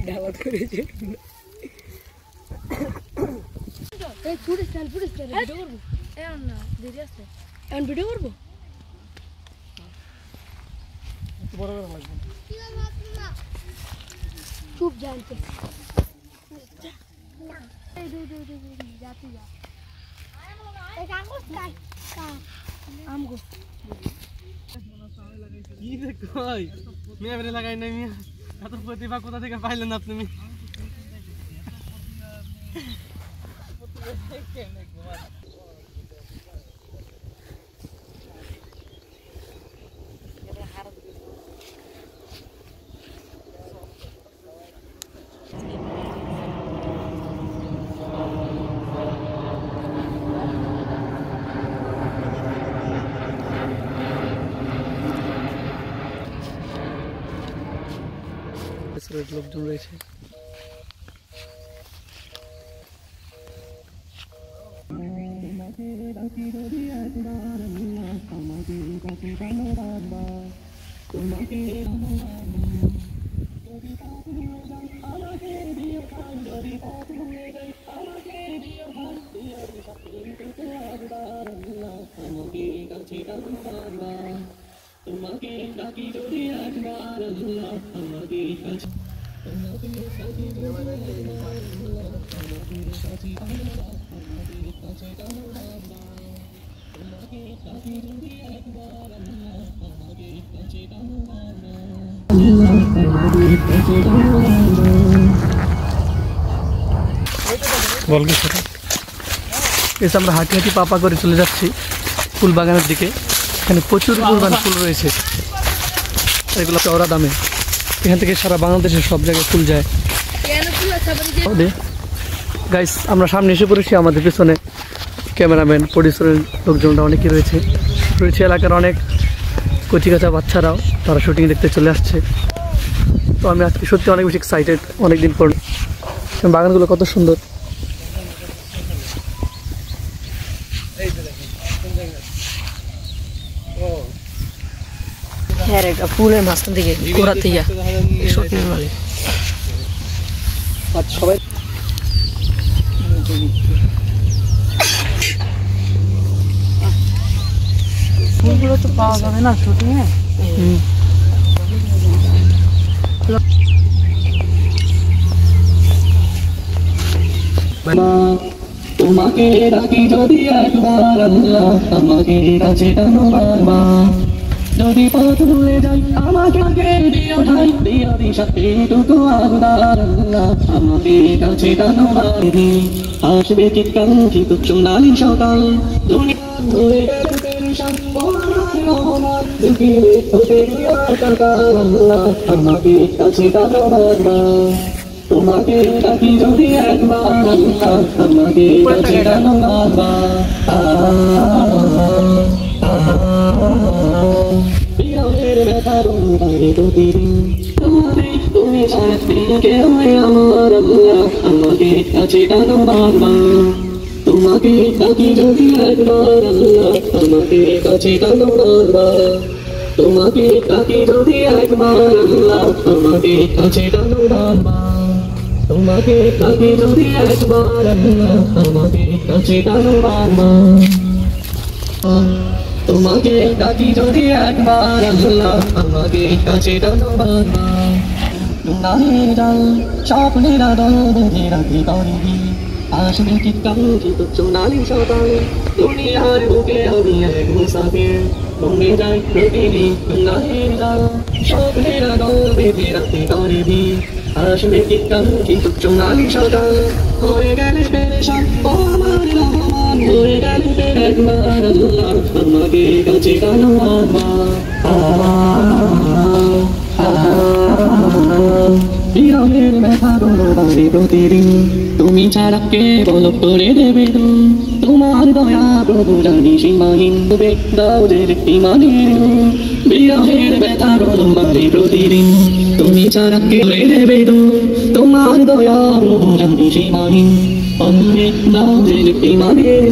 Doubt করেছে এই food style video করব এখন না দেরি আছে এখন ভিডিও করব বড় বড় লাগবে চুপ জানতে এই যাতি যা এই কাগজ কাই আমগো কি রে কই মেয়ে বেরে লাগাই না মিয়া এত প্রতিভা কোথা থেকে পাইলেন আপনি লোকজন রয়েছে তোমাকে ডাকি যদি একবার আল্লাহ আমাকে কাছে বল কি সেটা এসে আমরা হাঁটি হাঁটি পাপা করে চলে যাচ্ছি ফুল বাগানের দিকে। এখানে প্রচুর পরিমাণ ফুল রয়েছে, এগুলো চওড়া দামে। এখান থেকে সারা বাংলাদেশের সব জায়গায় ফুল যায়। গাইস আমরা সামনে এসে পড়েছি, আমাদের পেছনে ক্যামেরাম্যান প্রডিউসারের লোকজনরা অনেকেই রয়েছে এলাকার অনেক কচিকাচা বাচ্চারাও, তারা শুটিং দেখতে চলে আসছে। তো আমি আজকে সত্যি অনেক বেশি এক্সাইটেড, অনেকদিন পর। বাগানগুলো কত সুন্দর। হ্যাঁ এটা ফুলের মাঝখান থেকে গোড়া থেকে সবাই ফুলগুলো তো পাওয়া যাবে না শুটিংয়ে। তোমাকে ডাকি যদি একবার আল্লাহ আমাকে কাছে টানো বারবার, যদি পথ ভুলে যাই আমাকে আগে দিও ঠাই, দিও দিশা এইটুকু আবদার আল্লাহ আমাকে কাছে টানো বারবার। আসবে চিৎকাঙ্ক্ষিত সোনালি সকাল, দুনিয়া ধরে গেছে টেনশন, দুঃখী হতে দিও একাকার আল্লাহ আমাকে কাছে টানো বারবার। তোমাকে ডাকি যদি একবার আল্লাহ আমাকে কাছে টানো বারবার। বিরহের ব্যথার অন্তরে প্রতিদিন তুমি ছাড়া কেউ আমার আল্লাহ আমাকে কাছে টানো বারবার। তোমাকে ডাকি যদি একবার আল্লাহ আমাকে কাছে টানো বারবার। তোমাকে ডাকি যদি একবার আল্লাহ আমাকে কাছে টানো বারবার। তোমাকে ডাকি যদি একবার আল্লাহ আমাকে কাছে টানো বারবার। তোমাকে ডাকি যদি একবার আল্লাহ আমাকে কাছে টানো বারবার। নাহের জাল স্বপ্নের আদল বেঁধে রাখি তরিবি, আসবে চিৎকাঙ্ক্ষিত সোনালি সকাল, দুনিয়ার বুকে আমি এক মুসাফির ভেঙে যাই প্রতিদিন। নাহের জাল স্বপ্নের আদল বেঁধে রাখি তরিবি, আসবে চিৎকাঙ্ক্ষিত সোনালি সকাল, হয়ে গেলে পেরেশান ও আমার রহমান, হয়ে গেলে একবার আল্লাহ আমাকে কাছে টানো বারবার। বিরহের ব্যথা গুলো বাড়ে প্রতিদিন তুমি ছাড়া কে বল করে দেবে তোমার দয়া প্রভু জানি সীমাহীন ডুবে দাও যে ইমানের বিরহের ব্যথা গুলো বাড়ে প্রতিদিন তুমি ছাড়া কে দেবে তোমার দয়া প্রভু জানি সীমাহীন অন্ধে দাও যে ইমানের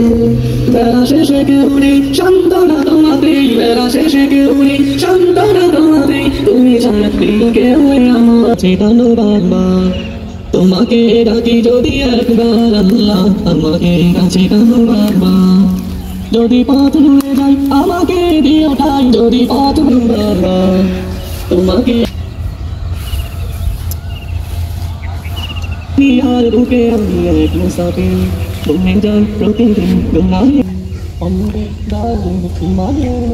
বেলা শেষে কেউ নেই সান্ত্বনা তোমাতে বেলা শেষে কেউ নেই সান্ত্বনা তোমাতে তুমি ছাড়া কেউ আমার চেতনা বারবার তোমাকে ডাকি যদি একবার আল্লাহ আমাকে কাছে টানো বারবার যদি পথ ভুলে যাই আমাকে দিও ঠাই যদি পথ ভুলে বারবার তোমাকে আর বুকে আমি এক মুসাফির বনে যাই প্রতিদিন তোমায় অন্ধে দারুণ ইমানের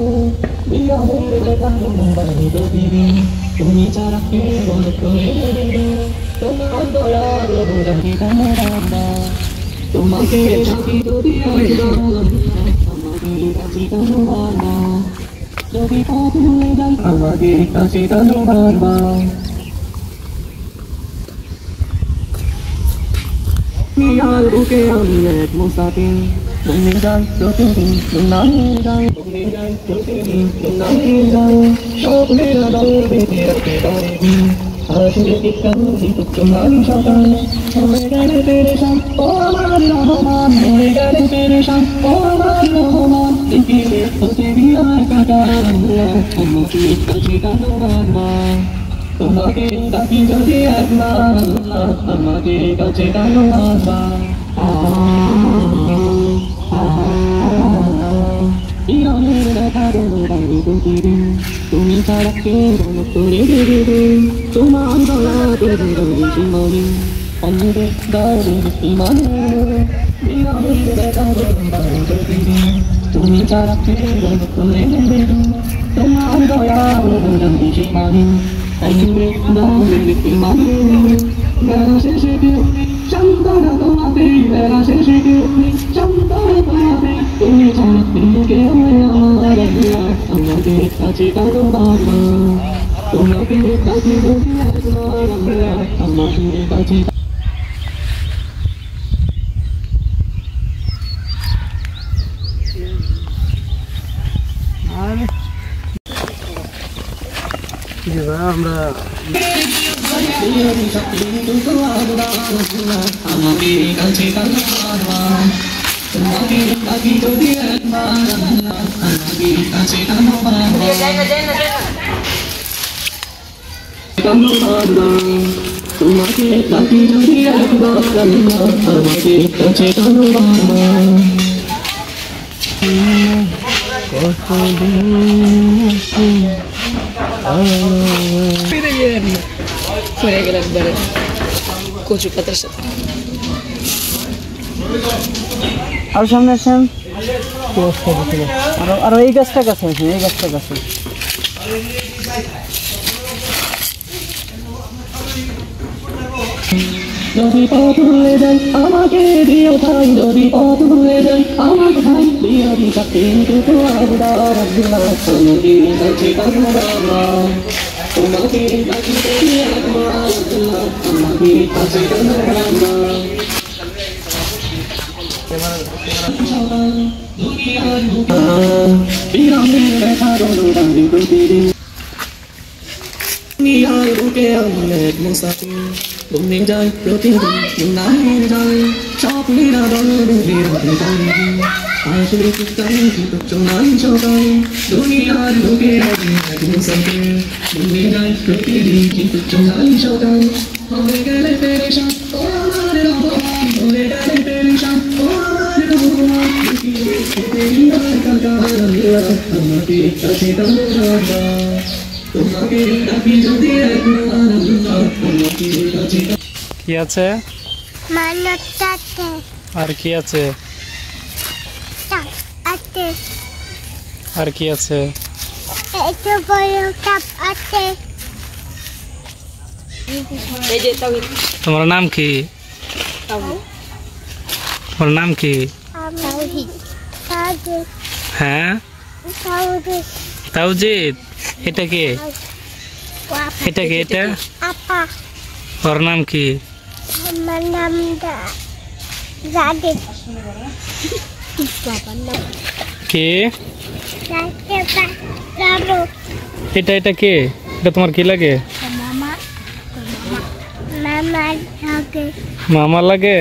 বিরহের ব্যথা বাড়ে প্রতিদিন তুমি ছাড়া কে বল করে দেবে তোমার দয়া প্রভু জানি তোমাকে ডাকি যদি আমাকে কাছে টানো বারবার যদি পথ ভুলে যাই আমাকে কাছে টানো বারবার আর বুকে আমি এক মুসাফির বনে যাই প্রতিদিন তোমায় যাই বনে যাই প্রতিদিন তোমায় যাই স্বপ্নের দল বেঁধে রাখতে পারি আসলে কি কান্দি তোমার সকাল হয়ে গেলে পেরেশান ও আমার রহমান হয়ে গেলে পেরেশান ও আমার রহমান দেখিলে হতে বিয়ার কাটা আমাকে কাছে টানো বারবার তোমাকে ডাকি যদি একবার আমাকে কাছে টানো বারবার বিরহের ব্যথা গুলো বাড়ে প্রতিদিন তুমি ছাড়া কে বল করে দেবে তোমার দয়া প্রভু জানি সীমাহীন অন্ধে দারুণ ইমানের বিরহের ব্যথা গুলো বাড়ে প্রতিদিন তুমি ছাড়া কে বল করে দেবে তোমার দয়া প্রভু জানি সীমাহীন অন্ধে দারুণ ইমানের বেলা শেষে কেউ সান্ত্বনা তোমাতে বেলা শেষে কেউ সান্ত্বনা তোমাতে তুমি ছাড়া কেউ আমার আমাকে কাছে টানো বারবার তোমাকে কাছে যদি একবার আমাকে কাছে আমরা আমাকে কাছে টানো বারবার তোমাকে ডাকি যদি একবার আমাকে কাছে টানো বারবার টানো বারবার তোমাকে ডাকি যদি একবার আমাকে কাছে টানো বারবার সরে গেল একবারে কচু পাতার সাথে আর সামনে আসেন আর এই গাছটা কাছে আসেন এই গাছটা কাছে যদি পথ ভুলে যাই আমাকে দিও ঠাই যদি পথ ভুলে যাই আমাকে ঠাই দিও দিশাতে দুটো আবদার আব্দুল্লাহ আমাকে কাছে টানো বারবার তোমাকে ডাকি যদি একবার আব্দুল্লাহ আমাকে কাছে টানো বারবার বিরহের ব্যথা গুলো বাড়ে প্রতিদিন আর বুকে আমি এক মুসাফির বনে যাই প্রতিদিন তোমায় যাই স্বপ্নের দল বেঁধে রাখতে পারি আসলে কি কান্দি তোমার সকাল দুনিয়ার বুকে আমি এক মুসাফির বনে যাই প্রতিদিন কিন্তু তোমায় সকাল হয়ে গেলে পেরেশান ও আমার রহমান হয়ে গেলে পেরেশান ও আমার রহমান আমাকে কাছে টানো বারবার তোমাকে ডাকি যদি একবার আমাকে কাছে কি আছে মানবতাতে আর কি আছে আছে আর কি আছে একটু বড় কাপ আছে এই যে তাওহিদ তোমার নাম কি তোমার নাম কি তাওহিদ তাওহিদ হ্যাঁ তাওহিদ তাওজিদ এটা কে এটা কে এটা আপা ওর নাম কি? আমার নাম রাধে কে? রাধে এটা কে? এটা তোমার কি লাগে? মামার লাগে মামা লাগে?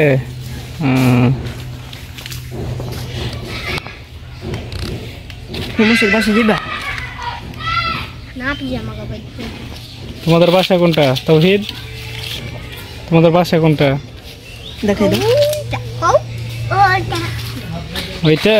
না পিজামা কাপড় তোমাদের বাসা কোনটা তাওহীদ? তোমাদের বাসা কোনটা? ওটা ওইটা